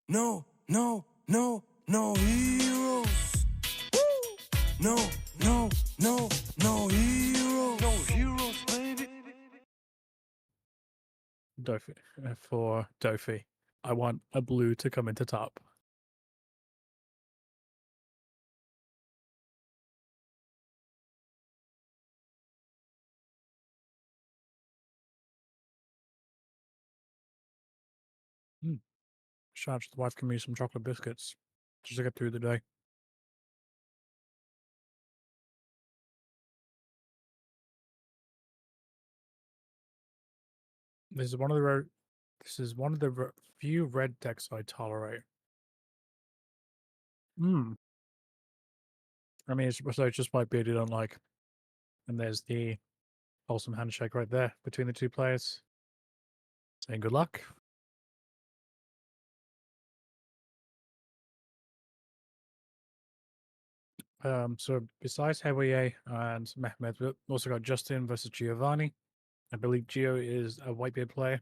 No, no, no, no heroes. No, no, no, no heroes. No heroes, baby. Doffy. For Doffy. I want a blue to come into top. Shout out to the wife, give me some chocolate biscuits just to get through the day. This is one of the few red decks I tolerate. I mean, it's just my beard you don't like. And there's the wholesome handshake right there between the two players. Saying good luck. So besides Hewaye and Mehmed, we've also got Justin versus Giovanni. I believe Gio is a Whitebeard player.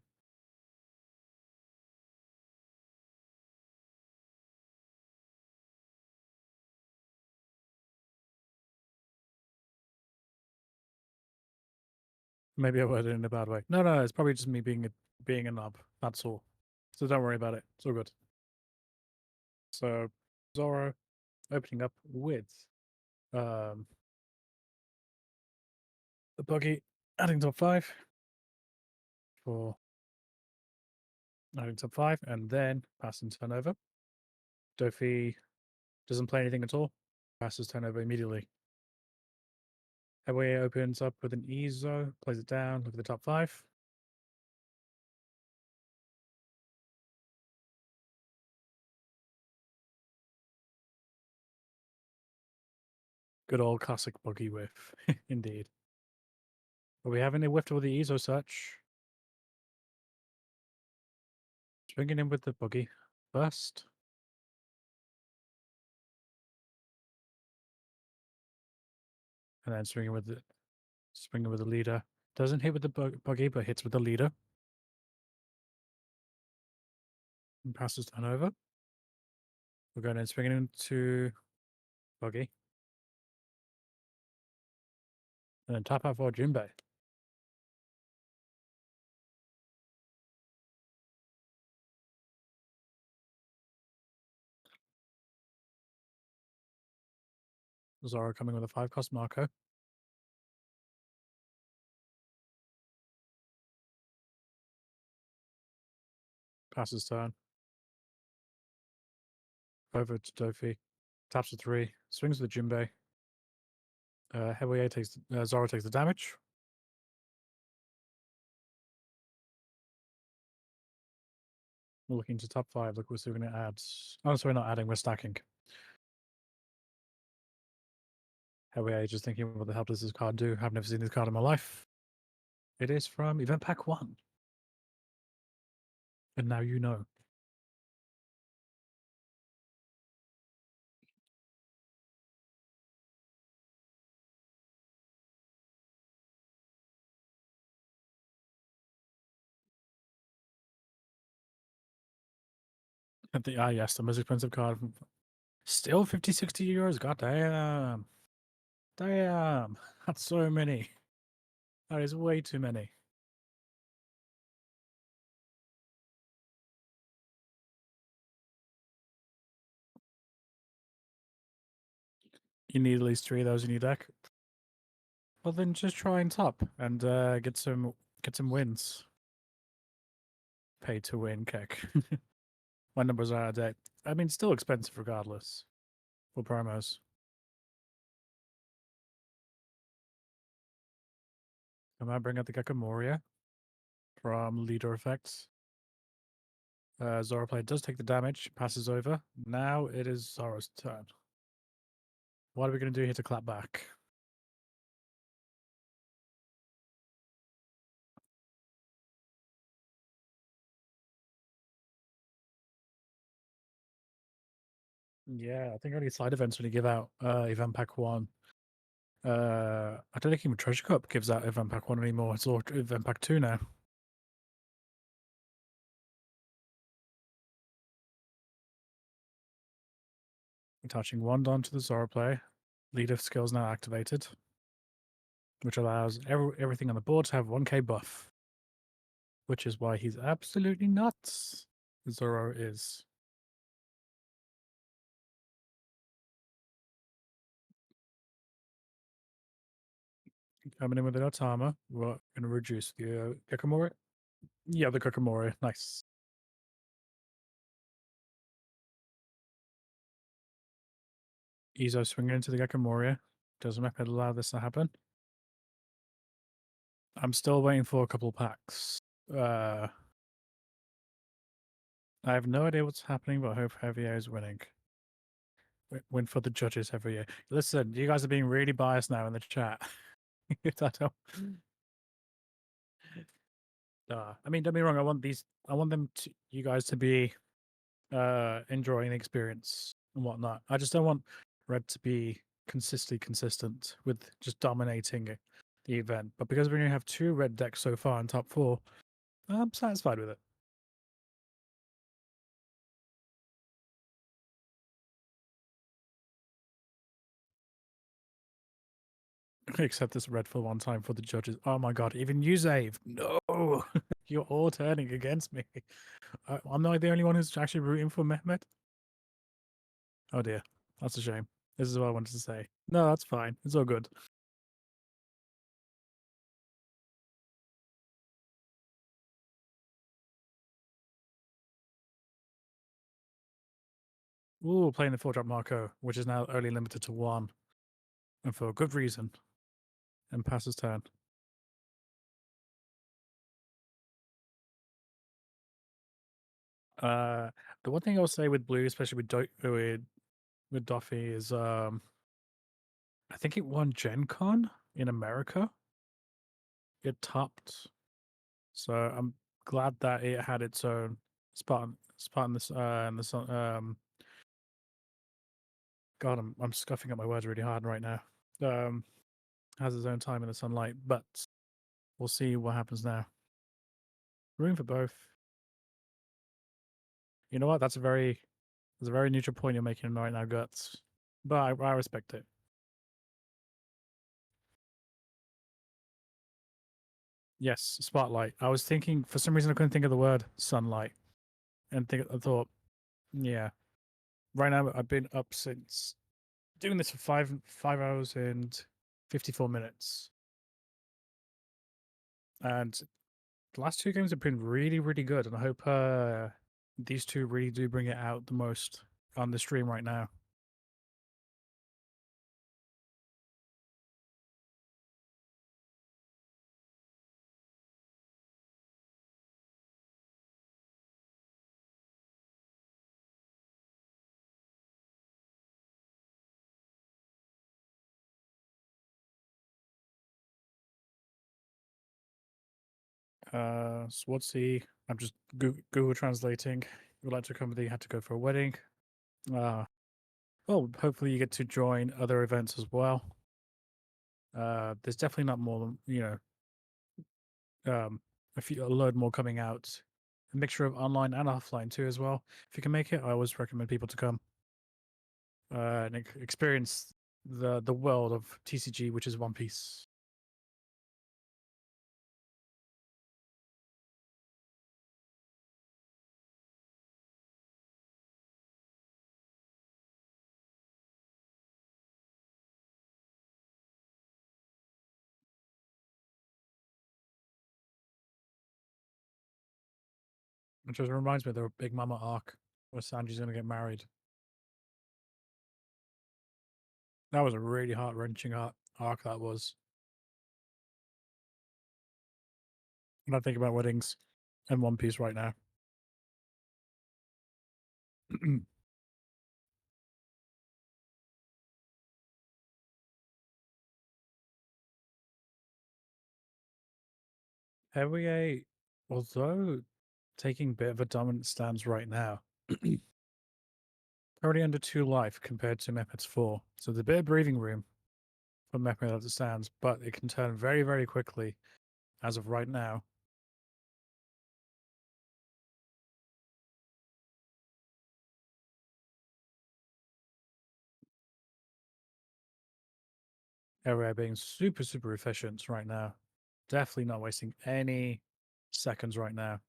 Maybe I worded it in a bad way. No, it's probably just me being a knob. That's all. So don't worry about it. It's all good. So Zoro opening up with the buggy adding top 5 for adding top 5 and then passing turnover. Doffy doesn't play anything at all. Passes turnover immediately. Hewaye opens up with an Ezo, plays it down, look at the top 5. Good old classic buggy whiff, indeed. But we haven't whiffed with the Ezo search. Swinging in with the buggy first. And then swinging with the leader. Doesn't hit with the buggy, but hits with the leader. And passes turnover. We're going in swinging into buggy. And then tap out for Jinbei. Zoro coming with a 5-cost Marco. Passes turn. Over to Doffy. Taps a 3. Swings with Jinbei. Hewaye takes Zoro takes the damage. We're looking to top 5. Look, we're still going to add. Oh, sorry, not adding. We're stacking. Hewaye just thinking, what the hell does this card do? I've never seen this card in my life. It is from Event Pack 1. And now you know. Yes, the most expensive card. Still 50, 60 euros. God damn. Damn. That's so many. That is way too many. You need at least 3 of those in your deck. Well, then just try and top and get some wins. Pay to win, Keck. My numbers are out of date. I mean, still expensive regardless for promos. I might bring out the Gekamoria from Leader Effects. Zoro player does take the damage, passes over. Now it is Zoro's turn. What are we going to do here to clap back? Yeah, I think only side events when you give out Event Pack 1. I don't think even Treasure Cup gives out Event Pack 1 anymore. It's all Event Pack 2 now. Attaching wand onto the Zoro player. Leader skills now activated, which allows everything on the board to have 1k buff, which is why he's absolutely nuts. Zoro is. Coming in with an Otama, we're going to reduce the Kakamori. Yeah, the Kakamori. Nice. Izo swinging into the Kakamori. Does method allow this to happen? I'm still waiting for a couple packs. I have no idea what's happening, but I hope Javier is winning. Win for the judges every year. Listen, you guys are being really biased now in the chat. I don't. I mean, don't be wrong. I want them to, you guys to be enjoying the experience and whatnot. I just don't want Red to be consistently consistent with just dominating the event. But because we only have 2 red decks so far in top 4, I'm satisfied with it. Except this red for one time for the judges. Oh my god, even you, Zave. No! You're all turning against me. I'm not the only one who's actually rooting for Mehmet. Oh dear. That's a shame. This is what I wanted to say. No, that's fine. It's all good. Ooh, playing the 4-drop Marco, which is now only limited to 1. And for a good reason. And passes turn. The one thing I'll say with blue, especially with Doffy, is I think it won Gen Con in America. It topped. So I'm glad that it had its own spot in this God, I'm scuffing up my words really hard right now. Has its own time in the sunlight, but we'll see what happens now. Room for both. You know what? That's a very neutral point you're making right now, Guts. But I respect it. Yes, spotlight. I was thinking for some reason I couldn't think of the word sunlight, and I thought, yeah. Right now I've been up since doing this for 5 hours and 54 minutes, and the last 2 games have been really, really good, and I hope these 2 really do bring it out the most on the stream right now. Swansea. I'm just Google translating. Would like to come with you. Had to go for a wedding. Well, hopefully you get to join other events as well. There's definitely not more than a load more coming out. A mixture of online and offline too as well. If you can make it, I always recommend people to come and experience the world of TCG, which is One Piece. Which just reminds me of the Big Mama arc where Sanji's going to get married. That was a really heart-wrenching arc, that was. When I think about weddings and One Piece right now. Heavyweight, although taking a bit of a dominant stance right now, already under 2 life compared to Mepet's 4. So there's a bit of breathing room for Mepet as it stands, but it can turn very, very quickly as of right now. Area being super, super efficient right now. Definitely not wasting any seconds right now.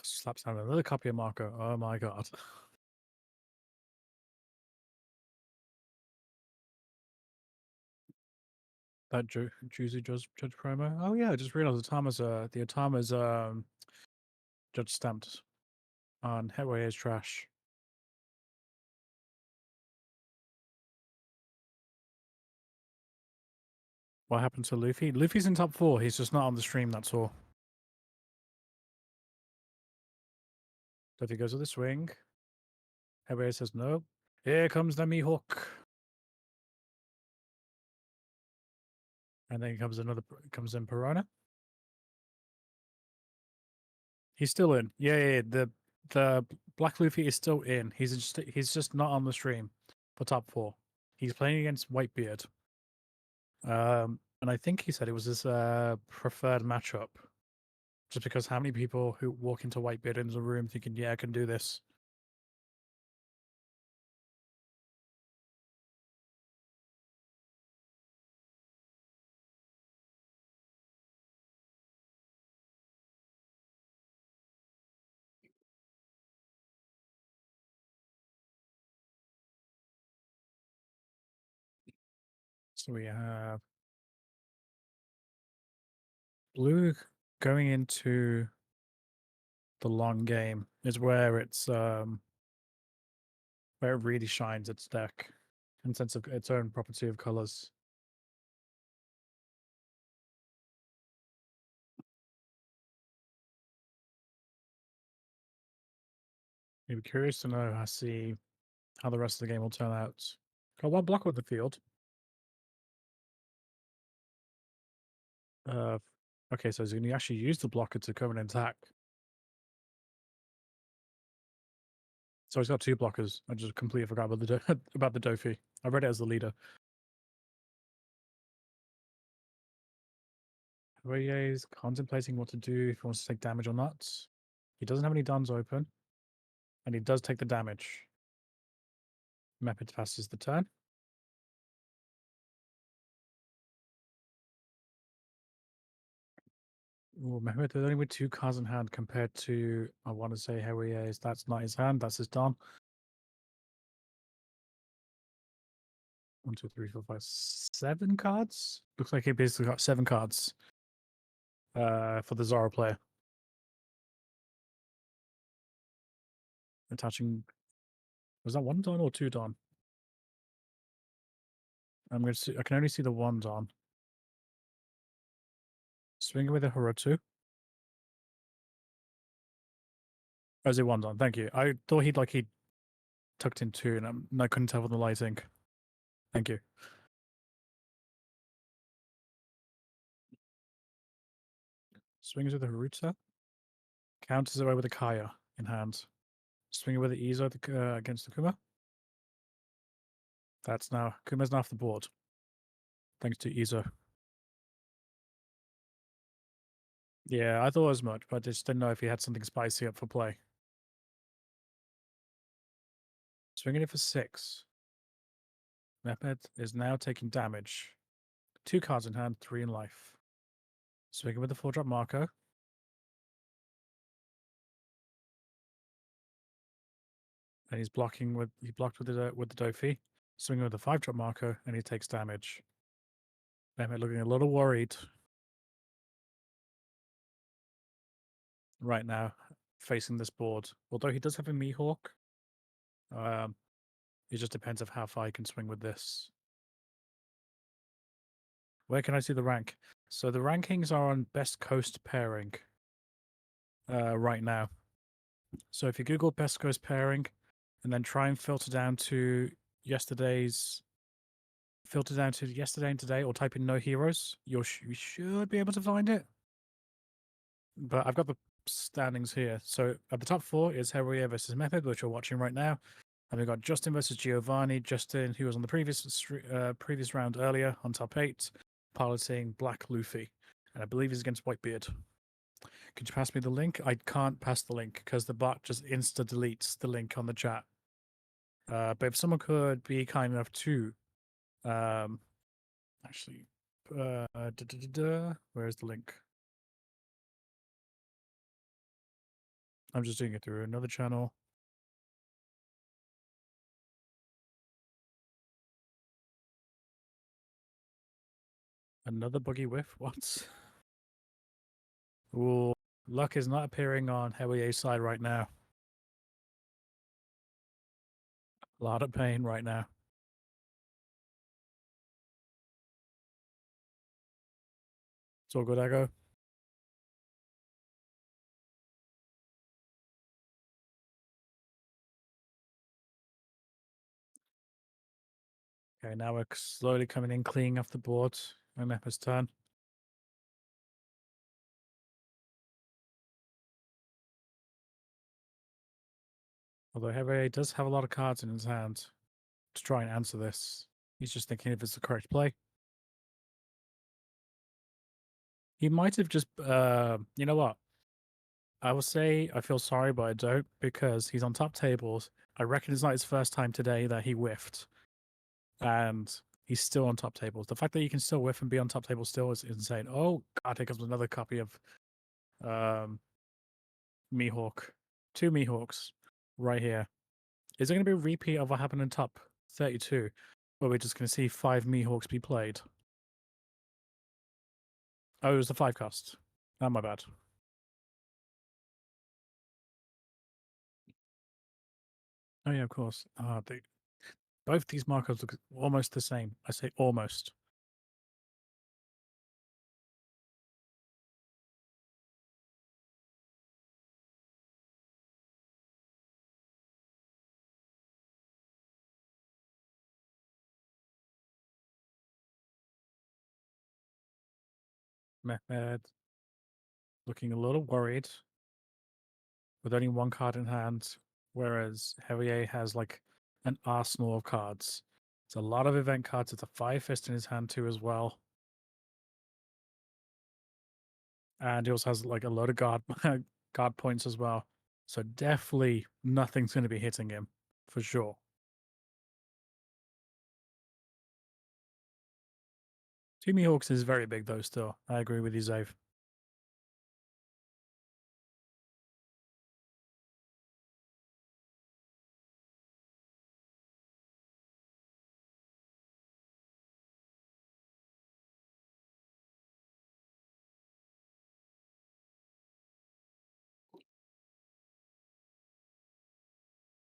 Slaps down another copy of Marco. Oh my god. That Juicy Judge promo. Oh yeah, I just realized the Atama's judge stamped on Headway is trash. What happened to Luffy? Luffy's in top 4. He's just not on the stream, that's all. Doffy goes with the swing. Headway says no. Here comes the Mihawk. And then comes in Piranha. He's still in. Yeah. The Black Luffy is still in. He's just not on the stream for top 4. He's playing against Whitebeard. And I think he said it was his preferred matchup. Just because how many people who walk into Whitebeard in the room thinking, yeah, I can do this. So we have Blue going into the long game is where where it really shines its deck in sense of its own property of colors. You'd be curious to know how the rest of the game will turn out. Got one block on the field. Okay, so he's going to actually use the blocker to cover an attack. So he's got 2 blockers. I just completely forgot about the Doffy. I read it as the leader. Ray is contemplating what to do if he wants to take damage or not. He doesn't have any duns open, and he does take the damage. Mepid passes the turn. Ooh, Mehmet is only with 2 cards in hand compared to, I want to say Harry is. That's not his hand, that's his Don. 1, 2, 3, 4, 5, 7 cards? Looks like he basically got 7 cards for the Zoro player. Attaching. Was that 1 Don or 2 Don? I can only see the 1 Don. Swinging with a Hirotu. Oh, is it 1 Don? Thank you. I thought he'd tucked in 2 and I couldn't tell from the lighting. Thank you. Swings with a Haruta. Counters away with a Kaya in hand. Swinging with the Izo against the Kuma. Kuma's now off the board. Thanks to Izo. Yeah, I thought as much, but I just didn't know if he had something spicy up for play. Swinging it for 6. Mepet is now taking damage. 2 cards in hand, 3 in life. Swinging with the 4-drop Marco. And he blocked with the Doffy. Swinging with the 5-drop Marco, and he takes damage. Mepet looking a little worried right now, facing this board. Although he does have a Mihawk. It just depends of how far he can swing with this. Where can I see the rank? So the rankings are on best coast pairing right now. So if you Google best coast pairing and then try and filter down to yesterday and today, or type in noHEROES, you should be able to find it. But I've got the standings here. So at the top 4 is Heruya versus Mepid, which we're watching right now. And we've got Justin versus Giovanni. Justin, who was on the previous round earlier, on top 8, piloting Black Luffy. And I believe he's against Whitebeard. Could you pass me the link? I can't pass the link because the bot just insta-deletes the link on the chat. But if someone could be kind enough to, actually, where's the link? I'm just doing it through another channel. Another buggy whiff? What? Ooh, luck is not appearing on Hewie's side right now. A lot of pain right now. It's all good, Echo. Okay, now we're slowly coming in, cleaning off the board. MF's turn. Although Heavy does have a lot of cards in his hand to try and answer this. He's just thinking if it's the correct play. He might have just, you know what? I will say I feel sorry, but I don't, because he's on top tables. I reckon it's not his first time today that he whiffed. And he's still on top tables. The fact that you can still whiff and be on top table still is insane. Oh, God, here comes another copy of Mihawk. 2 Mihawks right here. Is it going to be a repeat of what happened in top 32? Where we're just going to see 5 Mihawks be played? Oh, it was the 5 cost. Oh, my bad. Oh, yeah, of course. Both these markers look almost the same. I say almost. Mehmed looking a little worried with only 1 card in hand, whereas Heavier has like an arsenal of cards. It's a lot of event cards. It's a 5 fist in his hand too as well. And he also has like a load of guard guard points as well. So definitely nothing's going to be hitting him for sure. 2 Mihawks is very big though still. I agree with you, Zave.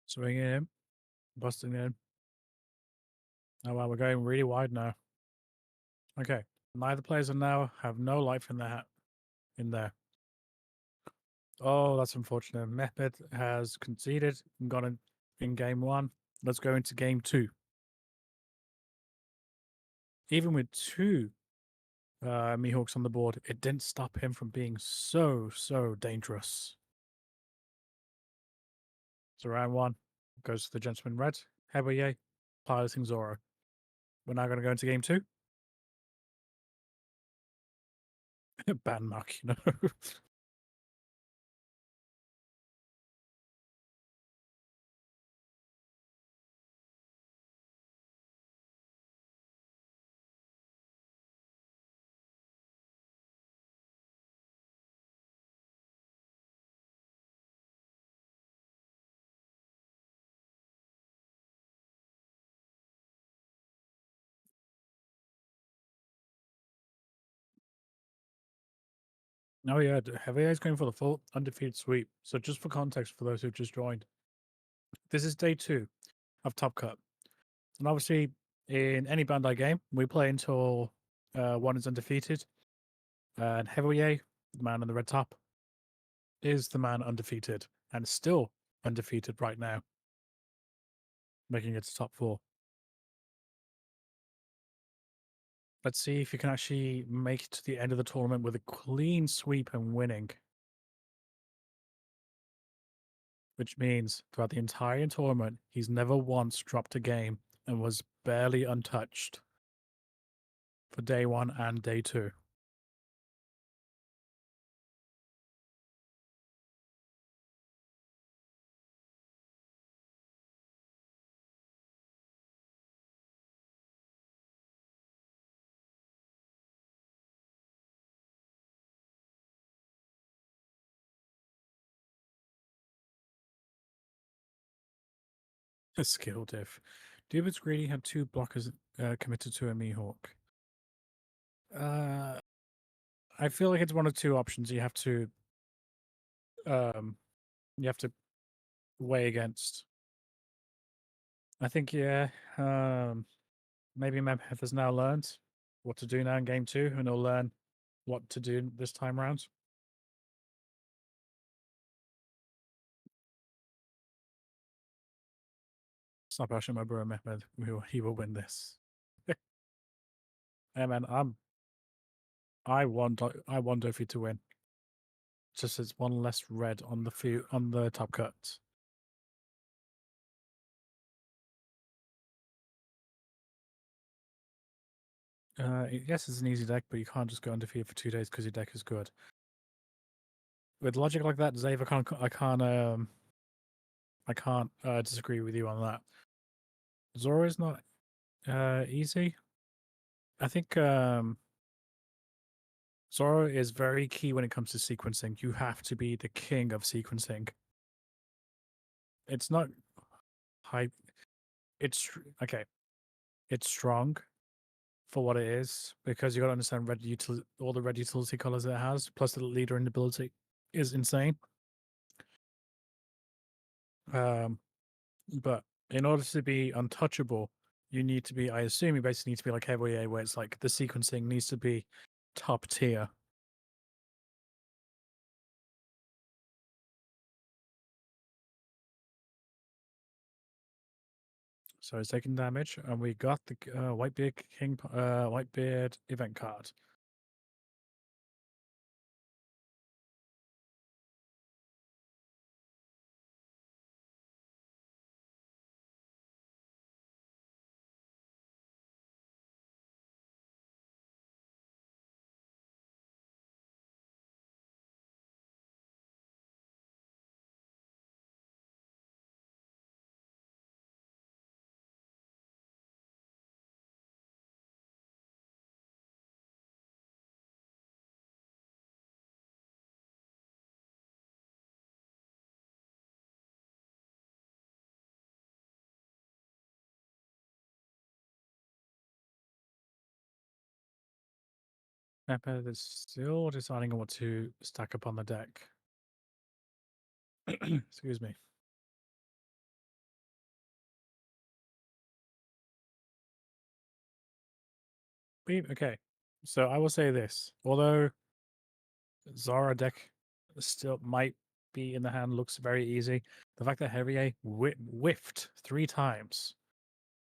Swinging in, busting in. Oh wow, we're going really wide now. Okay, neither players are now have no life in their hat in there. Oh, that's unfortunate. Mehmet has conceded and gone in game 1. Let's go into game 2. Even with 2 Mihawks on the board, it didn't stop him from being so dangerous. So round 1 goes to the gentleman red, Hebaye, piloting Zoro. We're now going to go into game 2. Ban mark, you know. Oh yeah, Heavier is going for the full undefeated sweep. So just for context for those who've just joined, this is day 2 of Top Cut. And obviously, in any Bandai game, we play until 1 is undefeated. And Heavier, the man in the red top, is the man undefeated and still undefeated right now, making it to top 4. Let's see if he can actually make it to the end of the tournament with a clean sweep and winning. Which means throughout the entire tournament, he's never once dropped a game and was barely untouched for day 1 and day 2. A skill diff. Dubit's greedy had 2 blockers committed to a Mihawk. I feel like it's one of 2 options you have to weigh against. I think maybe Memhef has now learned what to do now in game 2, and he'll learn what to do this time around. Stop rushing my bro Mehmed. He will win this. Hey man, I want Doffy to win. Just as one less red on the top cuts. Yes, it's an easy deck, but you can't just go undefeated for 2 days because your deck is good. With logic like that, Zave, I can't disagree with you on that. Zoro is not easy. I think Zoro is very key when it comes to sequencing. You have to be the king of sequencing. It's not hype. It's okay. It's strong for what it is because you got to understand all the red utility colors it has, plus the leader and ability is insane. But in order to be untouchable, you need to be. I assume you basically need to be like heavyweight, where it's like the sequencing needs to be top tier. So he's taking damage, and we got the Whitebeard event card. Pepper is still deciding on what to stack up on the deck. Excuse me. Okay, so I will say this. Although Zara deck still might be in the hand, looks very easy. The fact that Heavier whiffed 3 times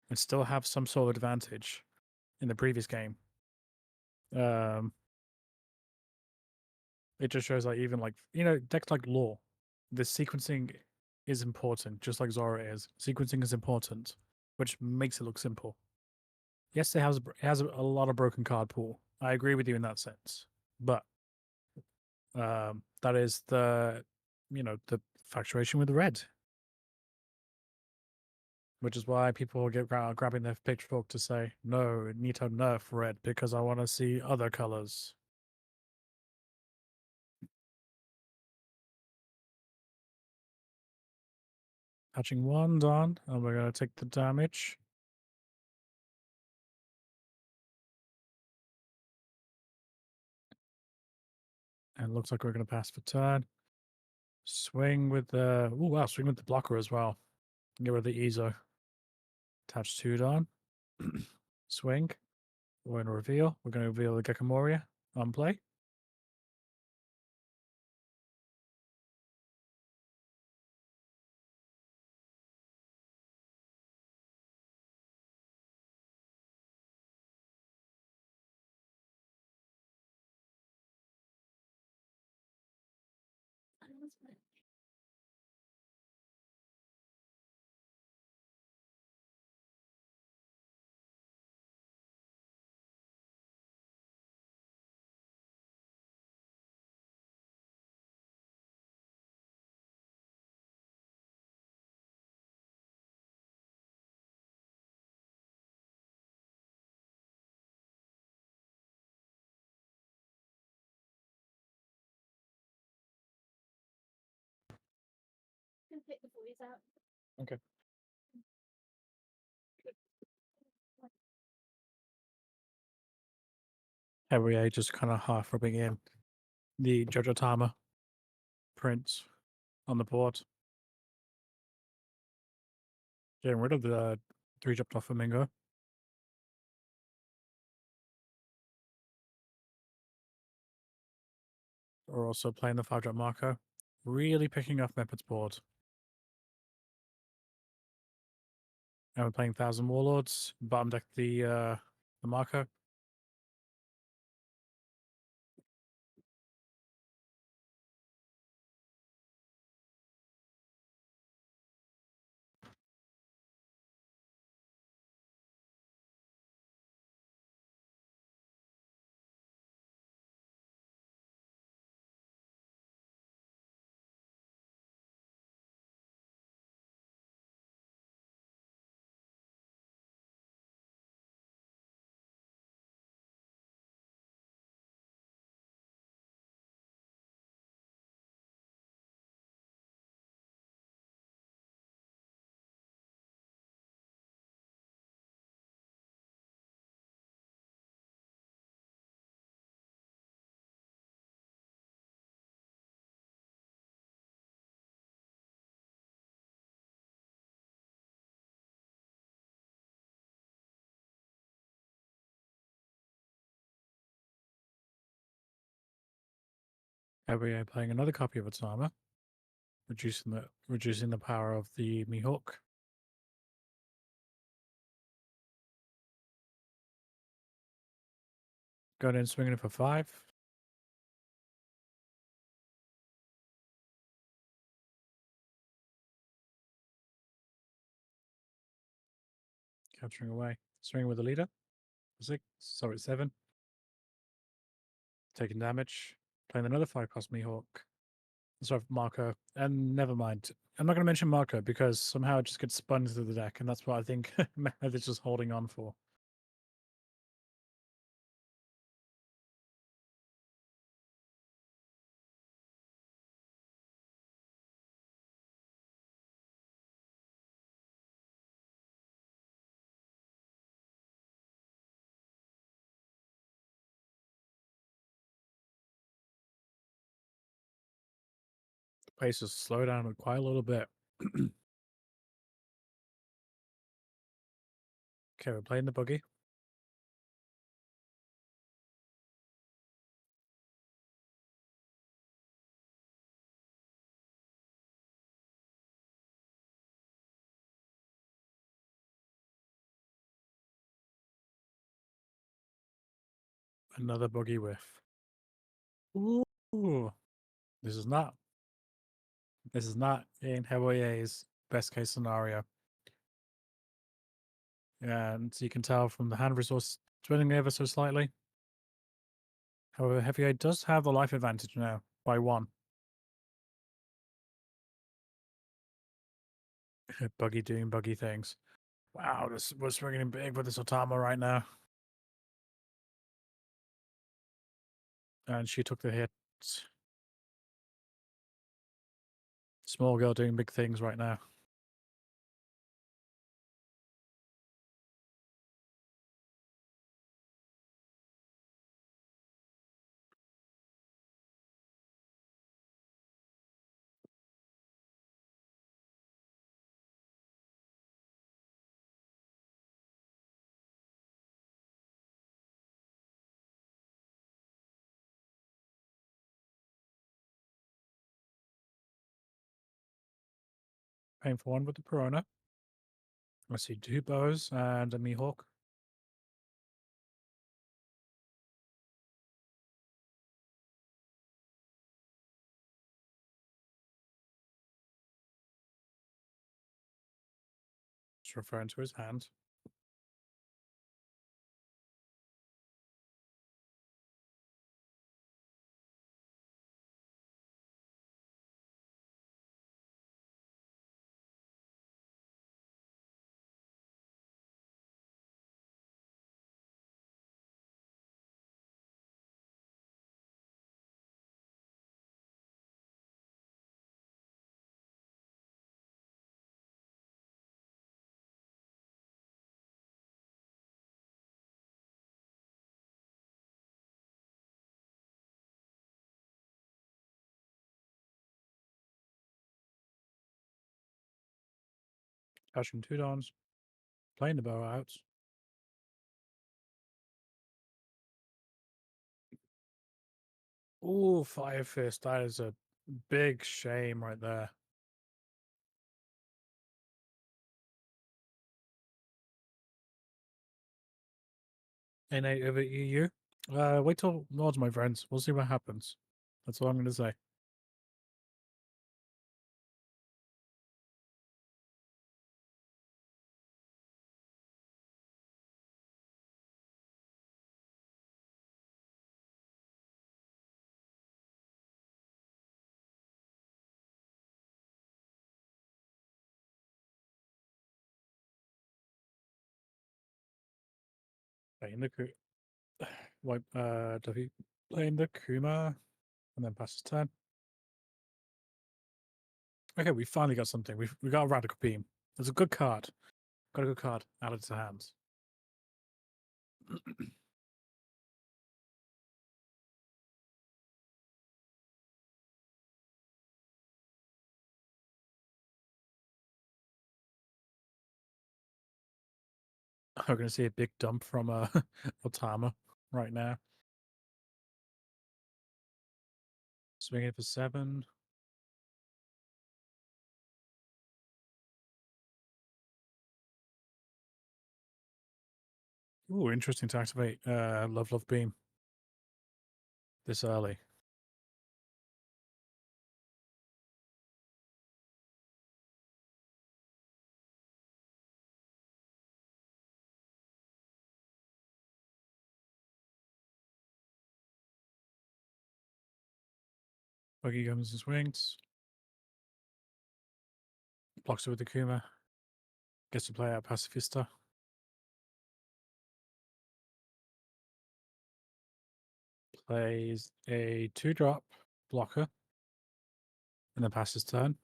and still have some sort of advantage in the previous game. It just shows like even like decks like Law, the sequencing is important, just like Zora is. Sequencing is important, which makes it look simple. Yes, it has a lot of broken card pool. I agree with you in that sense, but that is the the fluctuation with the red, which is why people get grabbing their pitchfork to say no, need to nerf red because I want to see other colors. Touching 1 on, and we're gonna take the damage. And looks like we're going to pass for turn. Swing with the... Ooh, wow, swing with the blocker as well. Get rid of the Ezo. Attach 2 on. Swing. We're going to reveal. We're going to reveal the Gekamoria on play. Okay. Every just kind of half rubbing in the Jojo Tama prints on the board. Getting rid of the 3-drop Doflamingo. We're also playing the 5-drop Marco. Really picking off Mepet's board. And we're playing 1,000 Warlords. Bottom deck the Marco. Every playing another copy of its armor. Reducing the power of the Mihawk. Going in swinging it for 5. Capturing away. Swinging with the leader. 6. Sorry, 7. Taking damage. Playing another 5-cost Mihawk. Sorry, Marco. And never mind. I'm not going to mention Marco because somehow it just gets spun into the deck, and that's what I think it's just holding on for. Pace just slow down quite a little bit. Okay, we're playing the buggy. Another buggy whiff. Ooh. This is not in Heboye's best case scenario. And you can tell from the hand resource twinning ever so slightly. However, Heavyweight does have the life advantage now by 1. Buggy doing buggy things. Wow, we're swinging in big with this Otama right now. And she took the hit. Small girl doing big things right now. Paying for 1 with the Perona. I see 2 bows and a Mihawk. Just referring to his hand. Cashing 2 dons. Playing the bow out. Ooh, Fire Fist. That is a big shame right there. NA over EU. Wait till Lords, my friends. We'll see what happens. That's all I'm going to say. Playing the Doffy. Playing the Kuma. And then pass his turn. Okay, we finally got something. We got a Radical Beam. It's a good card. Got a good card added to hands. We're going to see a big dump from Otama right now. Swinging for 7. Ooh, interesting to activate Love Beam this early. Buggy comes and swings. Blocks it with the Kuma. Gets to play out Pacifista. Plays a 2-drop blocker. And then passes turn.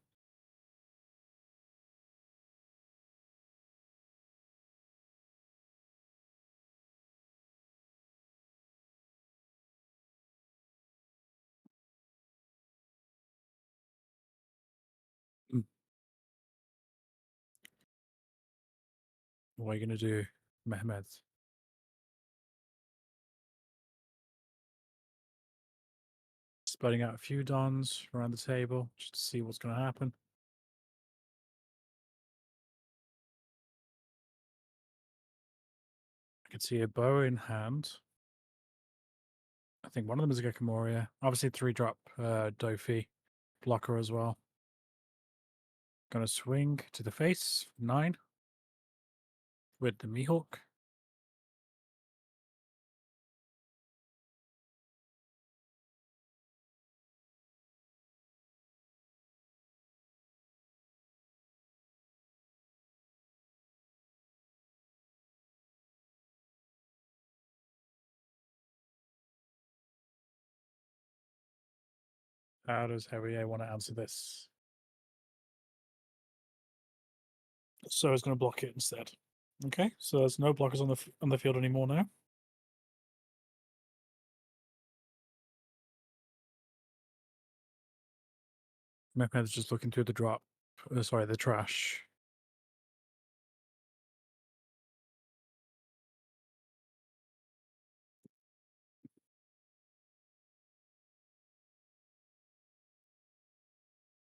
What are you going to do, Mehmet? Spreading out a few dons around the table just to see what's going to happen. I can see a bow in hand. I think one of them is a Gekimoria. Obviously, 3-drop Doffy blocker as well. Gonna swing to the face, 9. With the Mihawk. How does Harrier want to answer this? So it's going to block it instead. Okay, so there's no blockers on the field anymore now. Mehmet's just looking through the drop. Sorry, the trash.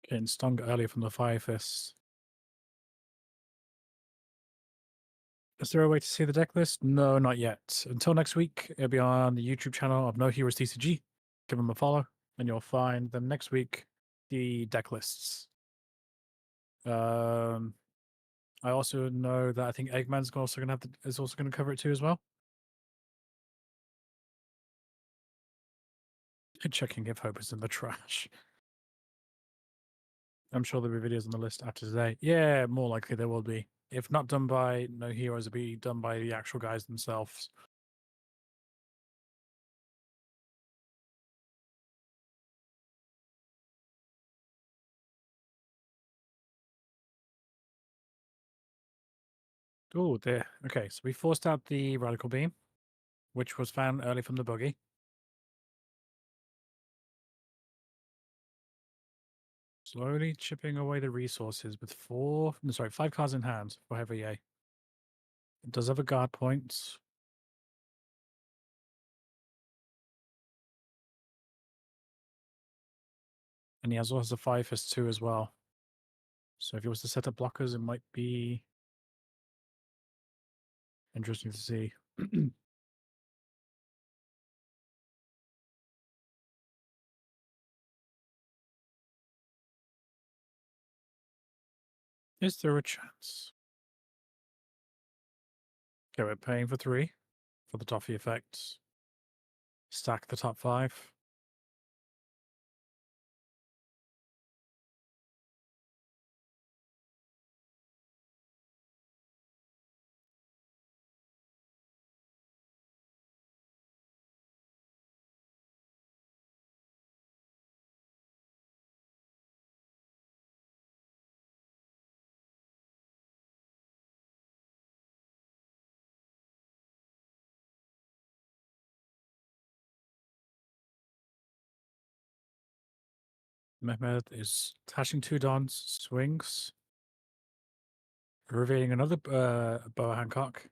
Getting stung earlier from the Fire Fist. Is there a way to see the deck list? No, not yet. Until next week, it'll be on the YouTube channel of noHEROES TCG. Give them a follow, and you'll find them next week, the deck lists. I also know that I think Eggman's also going to have is also going to cover it too as well. Checking if Hope is in the trash. I'm sure there'll be videos on the list after today. Yeah, more likely there will be. If not done by noHEROES, it'll be done by the actual guys themselves. Oh, there. Okay, so we forced out the Radical Beam, which was found early from the buggy. Slowly chipping away the resources with 5 cards in hand for Heavy A. It does have a guard point. And he also has a 5/2 as well. So if he was to set up blockers, it might be interesting to see. Is there a chance? Okay, we're paying for 3 for the Doffy effects. Stack the top 5. Mehmet is attaching 2 dons, swings, revealing another Boa Hancock.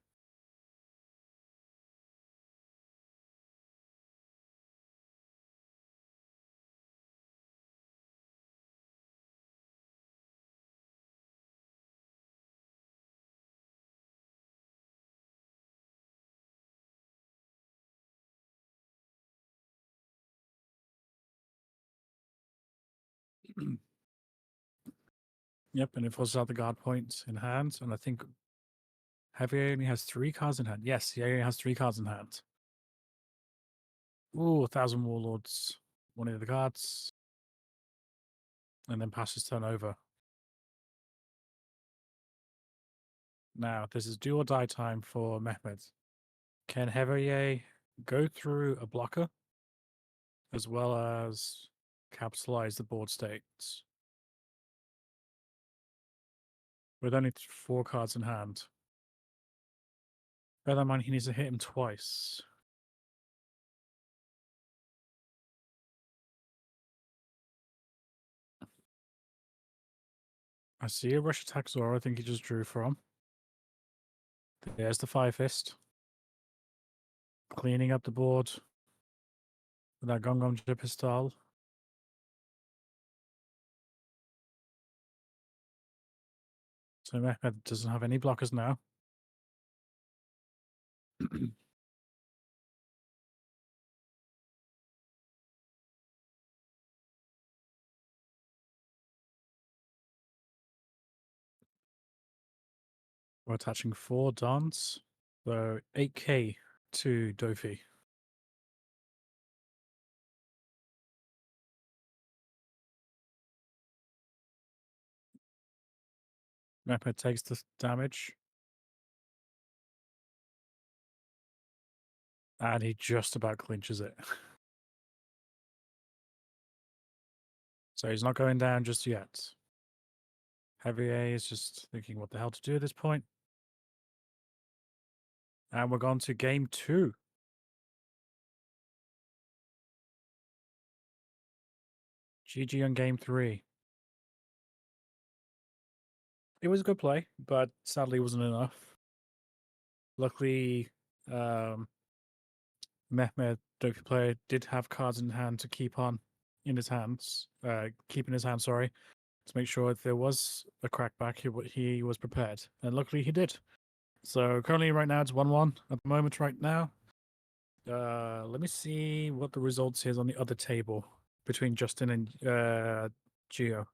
Yep, and it forces out the guard points in hand, and I think Javier only has 3 cards in hand. Yes, he only has 3 cards in hand. Ooh, 1,000 Warlords. One of the cards. And then passes turn over. Now, this is do or die time for Mehmet. Can Javier go through a blocker as well as capitalize the board states? With only 4 cards in hand. Bear in mind, he needs to hit him twice. I see a rush attack Zoro, I think he just drew from. There's the 5-fist. Cleaning up the board with that Gong pistol. So Mehmet doesn't have any blockers now. We're attaching 4 dons. So 8k to Doffy. Mehmet takes the damage. And he just about clinches it. So he's not going down just yet. Heavy A is just thinking what the hell to do at this point. And we're on to game 2. GG on game 3. It was a good play, but sadly wasn't enough. Luckily, Mehmet, Doffy player, did have cards in hand to keep in his hands, to make sure if there was a crackback, he was prepared. And luckily he did. So currently right now it's 1-1 at the moment right now. Let me see what the results is on the other table between Justin and Gio.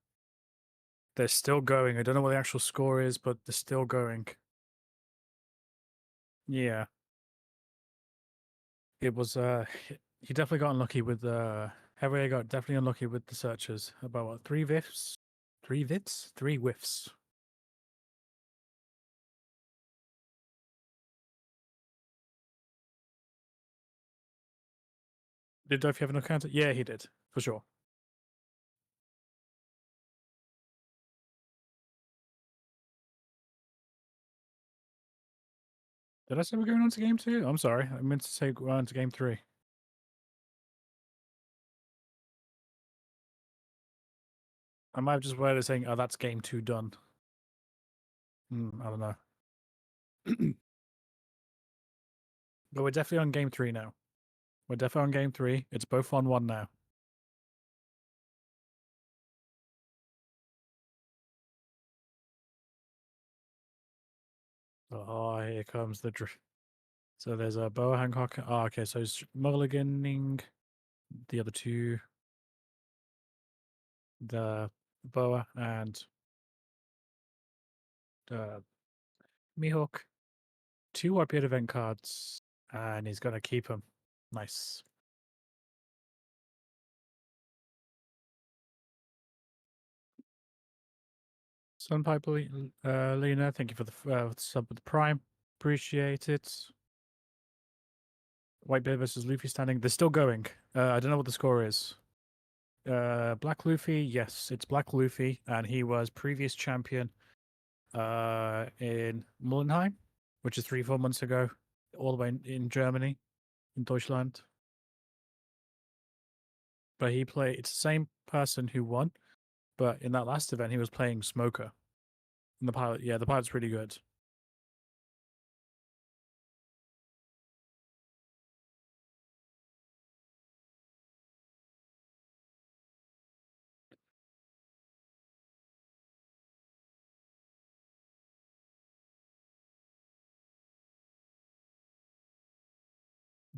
They're still going. I don't know what the actual score is, but they're still going. Yeah. It was he definitely got unlucky with Heavy got definitely unlucky with the searches. About what, 3 whiffs? 3 vits? 3 whiffs. Did Doffy have enough counter? Yeah, he did, for sure. Did I say we're going on to game 2? I'm sorry. I meant to say we're on to game 3. I might have just worded saying, "Oh, that's game 2 done." I don't know. But we're definitely on game 3 now. We're definitely on game 3. It's both 1-1 now. Oh, here comes the so there's a Boa Hancock. Oh, okay, so he's mulliganing the other two, the Boa and the Mihawk. 2 whitebeard event cards, and he's gonna keep them. Nice. Sunpiper Lena, thank you for the sub with the Prime. Appreciate it. Whitebeard versus Luffy standing. They're still going. I don't know what the score is. Black Luffy, yes, it's Black Luffy, and he was previous champion in Mullenheim, which is 3-4 months ago, all the way in Germany, in Deutschland. But it's the same person who won, but in that last event, he was playing Smoker. And the pilot's pretty good.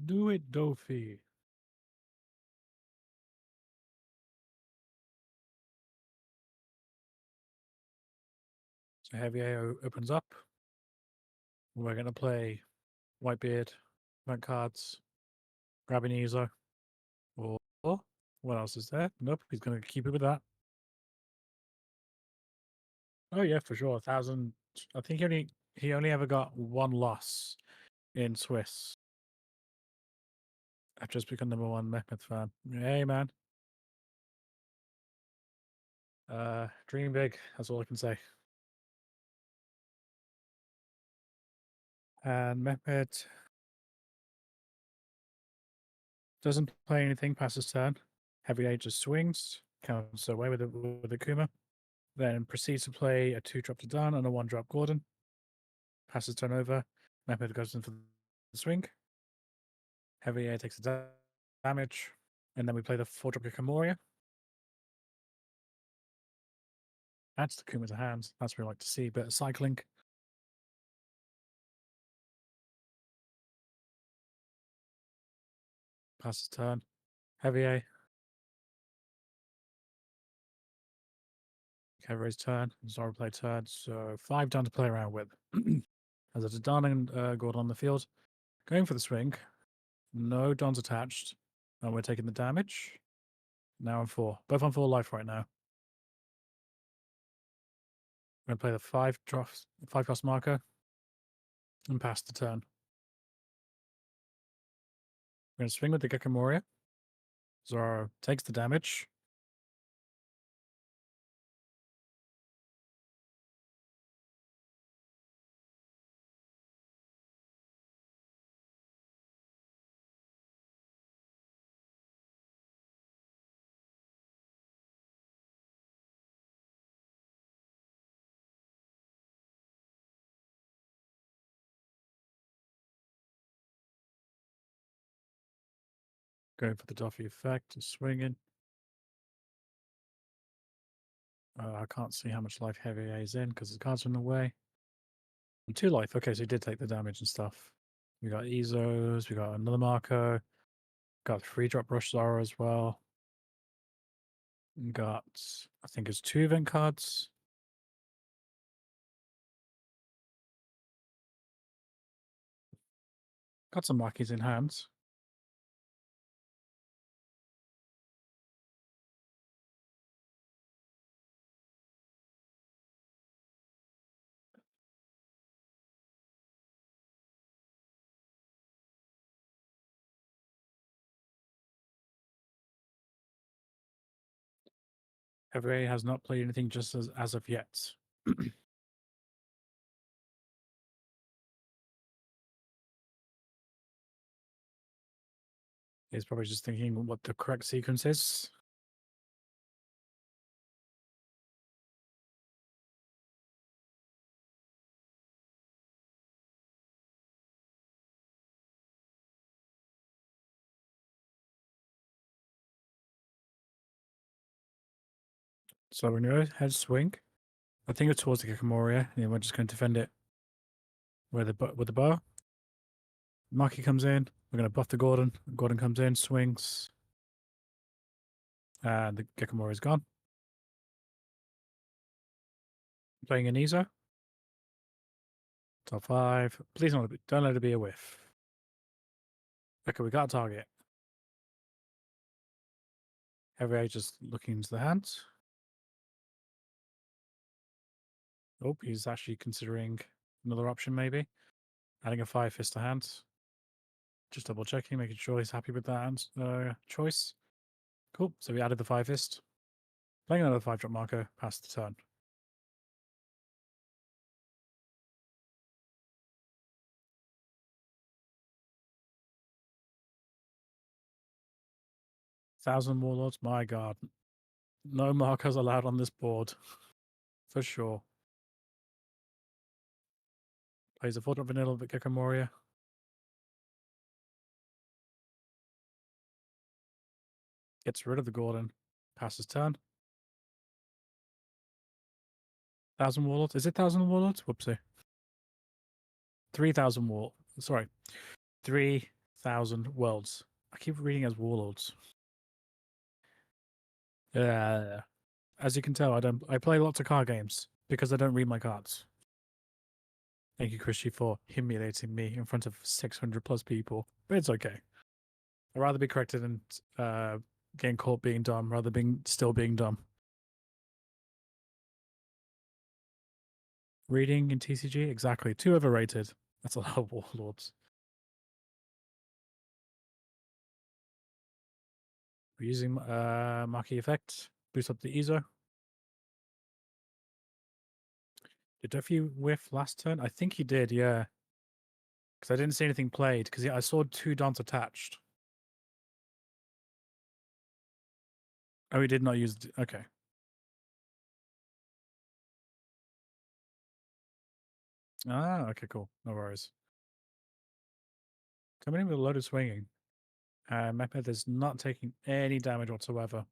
Do it, Doffy. So Heavy AO opens up. We're going to play Whitebeard, event cards, grabbing Ezo. Or what else is there? Nope, he's going to keep it with that. Oh yeah, for sure. 1,000. I think he only ever got 1 loss in Swiss. I've just become #1 Mehmet fan. Hey man. Dream big. That's all I can say. And Mehmet doesn't play anything past his turn. Heavy A just swings, counts away with the Kuma. Then proceeds to play a 2-drop to Don and a 1-drop Gordon. Passes turn over. Mehmet goes in for the swing. Heavy A takes the damage. And then we play the 4-drop Kikamoria. Adds the Kuma to hand. That's what we like to see. Bit of cycling. Passes turn. Heavy A. Heavy's turn. Zoro play turn. So 5 down to play around with. As it's a Don and Gordon on the field. Going for the swing. No Don's attached. And we're taking the damage. Now on 4. Both on 4 life right now. We're going to play the 5-cost marker. And pass the turn. We're going to swing with the Gekimoria. Zoro takes the damage. Going for the Doffy effect, swinging. I can't see how much life Heavy A is in because the cards are in the way. 2 life. Okay, so he did take the damage and stuff. We got Ezos, we got another Marco, got 3-drop Rush Zoro as well. We got, I think it's 2 event cards. Got some Luckies in hand. Heavy A has not played anything just as of yet. He's probably just thinking what the correct sequence is. So when your head swing, I think it's towards the Kikamoria, and we're just going to defend it with the bow. Maki comes in. We're going to buff the Gordon. Gordon comes in, swings, and the Kikamoria is gone. Playing an Izo. Top 5. Please don't let it be a whiff. Okay, we got a target. Heavy Age just looking into the hands. Oh, he's actually considering another option, maybe. Adding a 5 fist to hands. Just double checking, making sure he's happy with that choice. Cool. So we added the 5 fist. Playing another 5 drop marker, pass the turn. Thousand Warlords, my god. No markers allowed on this board. For sure. Plays a 4 drop vanilla with Gecko Moria. Gets rid of the Gordon. Passes turn. 1,000 Warlords. Is it 1,000 Warlords? Whoopsie. 3,000 Sorry. 3,000 Worlds. I keep reading as Warlords. Yeah. As you can tell, I play lots of card games because I don't read my cards. Thank you, Christy, for humiliating me in front of 600 plus people. But it's okay. I'd rather be corrected than getting caught being dumb rather than still being dumb. Reading in TCG? Exactly. 2 overrated. That's a lot of Warlords. We're using Marquee Effect. Boost up the Izo. Did Doffy whiff last turn? I think he did, yeah. Because I didn't see anything played. Because I saw 2 dons attached. Oh, he did not use... Okay. Ah, okay, cool. No worries. Coming in with a load of swinging. Mepeth is not taking any damage whatsoever.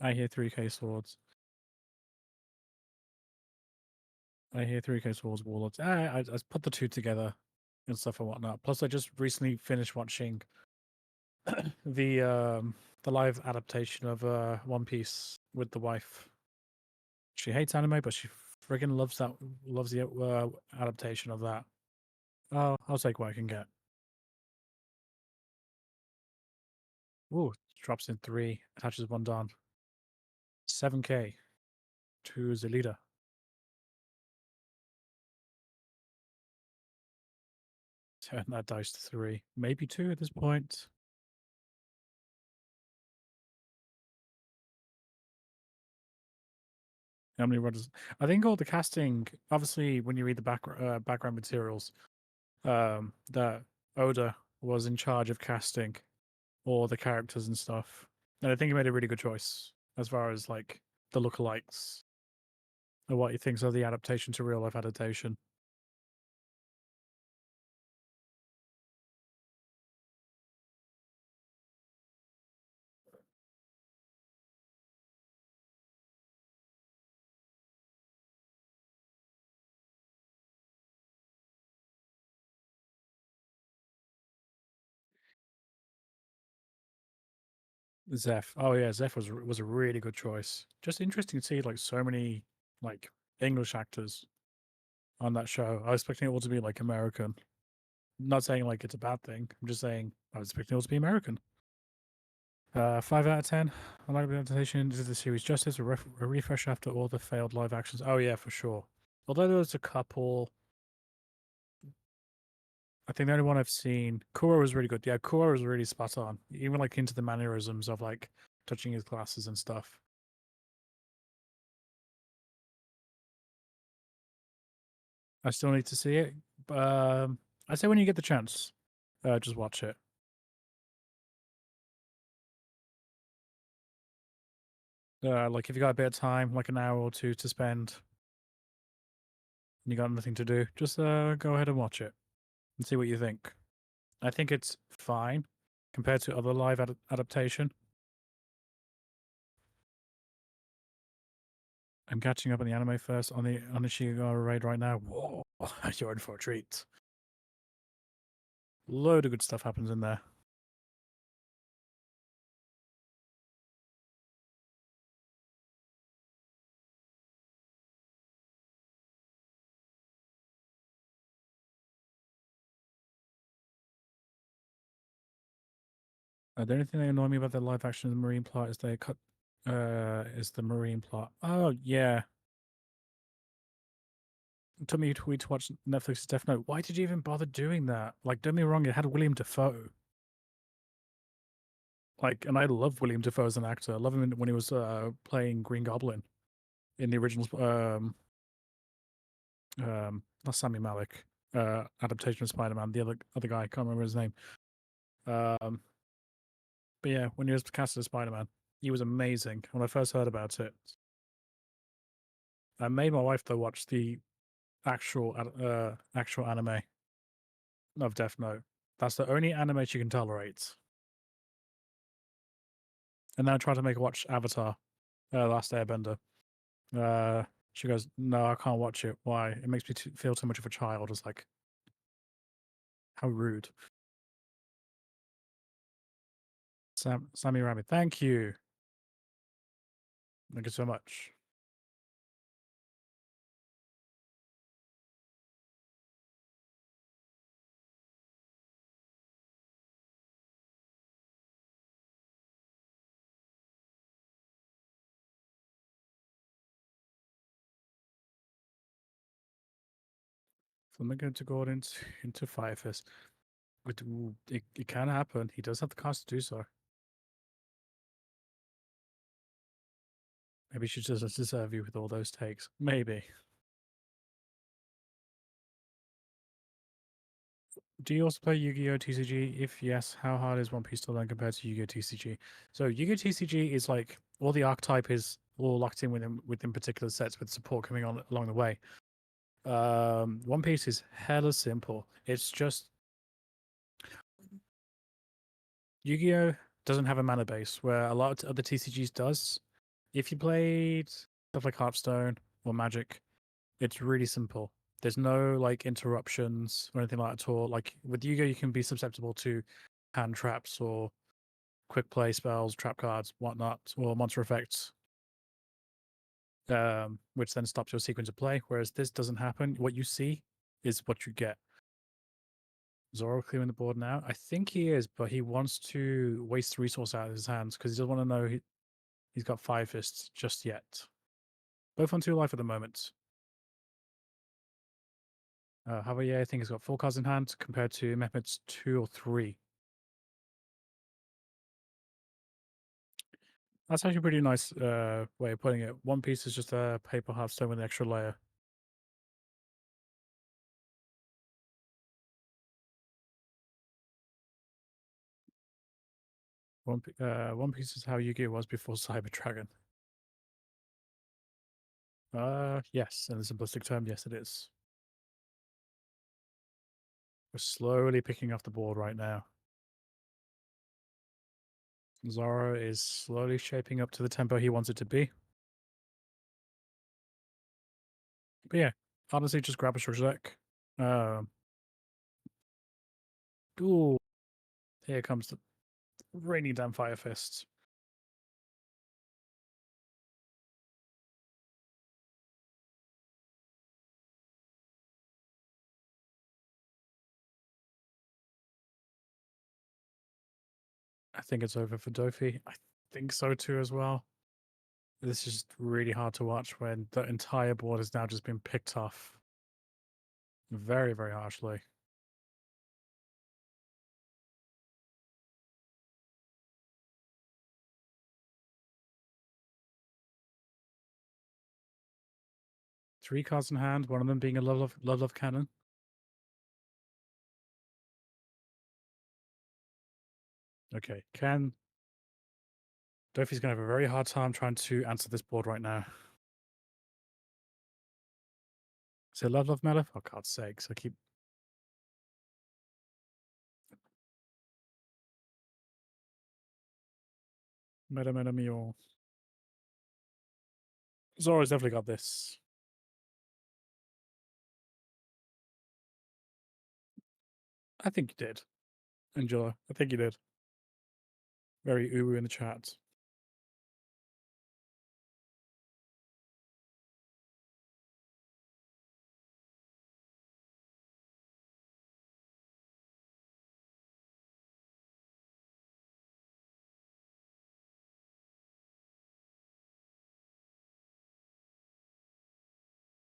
I hear 3k swords. I hear 3k swords, warlords. I put the 2 together and stuff and whatnot. Plus, I just recently finished watching the live adaptation of One Piece with the wife. She hates anime, but she friggin' loves the adaptation of that. Oh, I'll take what I can get. Ooh, drops in 3, attaches 1 don. 7k to the leader. Turn that dice to 3, maybe 2 at this point. How many runners? I think all the casting, obviously, when you read the background materials, that Oda was in charge of casting all the characters and stuff, and I think he made a really good choice as far as like the lookalikes and what he thinks of the adaptation to real life adaptation. Zeph, oh yeah, Zeph was a really good choice. Just interesting to see like so many like English actors on that show. I was expecting it all to be like American. Not saying like it's a bad thing. I'm just saying I was expecting it all to be American. 5 out of 10. I like the adaptation to the series justice, a refresh after all the failed live actions. Oh yeah, for sure. Although there was a couple. I think the only one I've seen, Kuro was really good. Yeah, Kuro was really spot on. Even like into the mannerisms of like touching his glasses and stuff. I still need to see it. I say when you get the chance, just watch it. Like if you got a bit of time, like an hour or 2 to spend, you got nothing to do, just go ahead and watch it and see what you think. I think it's fine compared to other live adaptation. I'm catching up on the anime first on the Shigara raid right now. Whoa, you're in for a treat. Load of good stuff happens in there. The only thing that annoyed me about the live action of the marine plot is they cut is the marine plot. Oh yeah. It took me a week to watch Netflix's Death Note. Why did you even bother doing that? Like, don't get me wrong, it had William Dafoe. Like, and I love William Dafoe as an actor. I love him when he was playing Green Goblin in the original not Sami Malek adaptation of Spider-Man. The other guy, I can't remember his name. But yeah, when he was cast as Spider-Man, he was amazing. When I first heard about it, I made my wife though watch the actual anime of Death Note. That's the only anime she can tolerate. And then I tried to make her watch Avatar, Last Airbender. She goes, "No, I can't watch it. Why? It makes me feel too much of a child." It's like, how rude. Sammy Rabbit, thank you. Thank you so much. So I'm going to go into Fire Fist. It can happen. He does have the cast to do so. Maybe she just doesn't deserve you with all those takes. Maybe. Do you also play Yu-Gi-Oh! TCG? If yes, how hard is One Piece to learn compared to Yu-Gi-Oh! TCG? So Yu-Gi-Oh! TCG is like all the archetype is all locked in within particular sets with support coming on along the way. One Piece is hella simple. It's just Yu-Gi-Oh! Doesn't have a mana base where a lot of other TCGs does. If you played stuff like Hearthstone or Magic, it's really simple. There's no like interruptions or anything like that at all. Like with Yu-Gi-Oh, you can be susceptible to hand traps or quick play spells, trap cards, whatnot, or monster effects, which then stops your sequence of play. Whereas this doesn't happen. What you see is what you get. Zoro clearing the board now. I think he is, but he wants to waste resource out of his hands because he doesn't want to know he's got 5 fists just yet. Both on 2 life at the moment. Javier, I think, has got 4 cards in hand compared to Mehmet's 2 or 3. That's actually a pretty nice way of putting it. One Piece is just a paper Hearthstone with an extra layer. One Piece is how Yu-Gi-Oh was before Cyber Dragon. Yes, in the simplistic term, yes, it is. We're slowly picking off the board right now. Zoro is slowly shaping up to the tempo he wants it to be. But yeah, honestly, just grab a structure deck. Ooh, here comes the raining down Fire Fists. I think it's over for Doffy. I think so too as well. This is really hard to watch when the entire board has now just been picked off very, very harshly. Three cards in hand, one of them being a love cannon. Okay, Doffy's gonna have a very hard time trying to answer this board right now. Is it Love Love Mellow? For God's sakes, I keep. Meta Meta Mule. Zoro's definitely got this. I think you did, Angela. I think you did. Very uwu in the chat.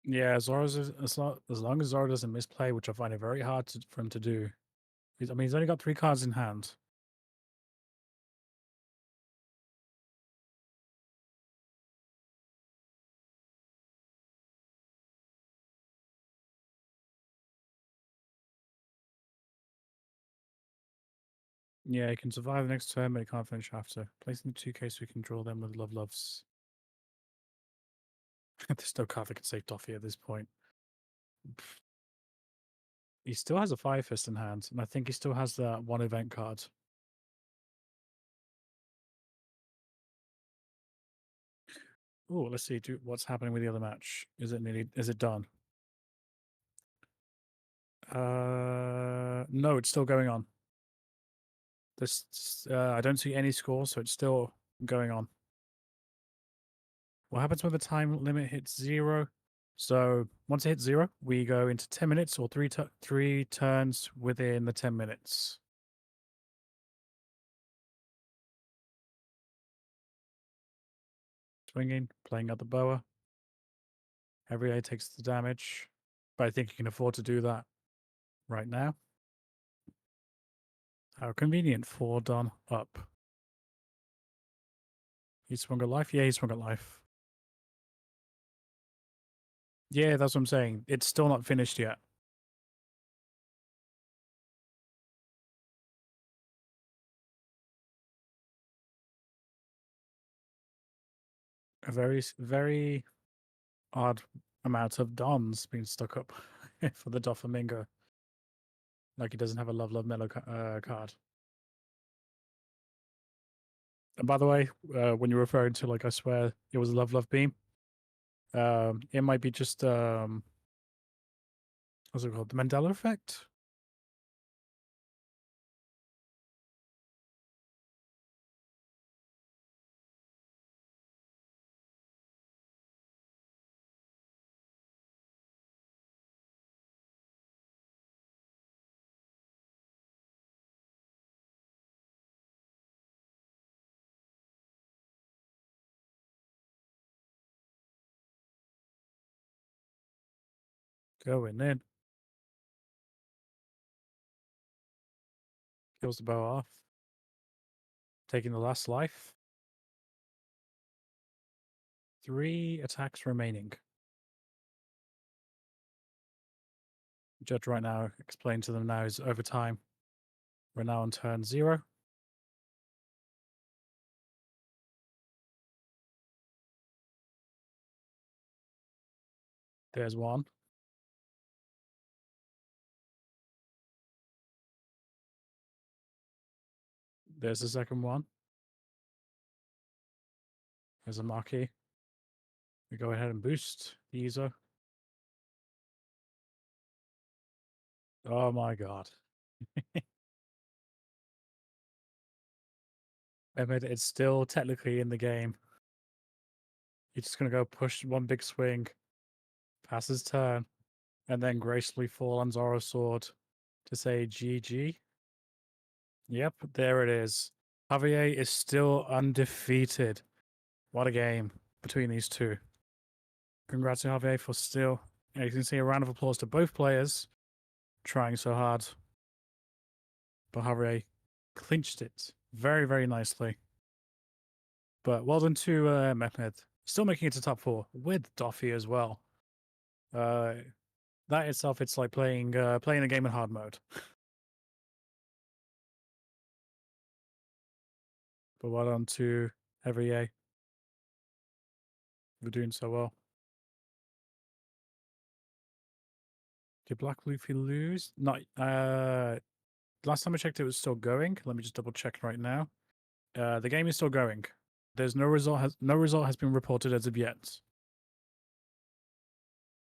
Yeah, Zoro's as long as Zoro doesn't misplay, which I find it very hard for him to do. I mean, he's only got 3 cards in hand. Yeah, he can survive the next turn, but he can't finish after. Placing the 2K so we can draw them with Love Loves. There's no card that can save Doffy at this point. He still has a Fire Fist in hand, and I think he still has that 1 event card. Oh, let's see what's happening with the other match. Is it done? No, it's still going on. This I don't see any score, so it's still going on. What happens when the time limit hits 0? So once it hits 0, we go into 10 minutes or three turns within the 10 minutes. Swinging, playing out the boa. Every A takes the damage, but I think you can afford to do that right now. How convenient. 4 done up. He swung a life? Yeah, he swung a life. Yeah, that's what I'm saying. It's still not finished yet. A very, very odd amount of dons being stuck up for the Doflamingo. Like he doesn't have a Love Love Mellow card. And by the way, when you're referring to, like, I swear it was Love Love Beam, it might be just, what's it called? The Mandela Effect? Going in. Kills the bow off. Taking the last life. 3 attacks remaining. Judge right now, explain to them now, is over time. We're now on turn 0. There's 1. There's the second one. There's a marquee. We go ahead and boost the user. Oh my god. It's still technically in the game. He's just going to go push 1 big swing, pass his turn, and then gracefully fall on Zoro's sword to say GG. Yep, there it is. Javier is still undefeated. What a game between these two. Congrats to Javier for still. You can see a round of applause to both players trying so hard. But Javier clinched it very, very nicely. But well done to Mehmed. Still making it to top 4 with Doffy as well. That itself, it's like playing a game in hard mode. But well done to Javier. We're doing so well. Did Black Luffy lose? Not. Last time I checked, it was still going. Let me just double check right now. The game is still going. There's no result. No result has been reported as of yet.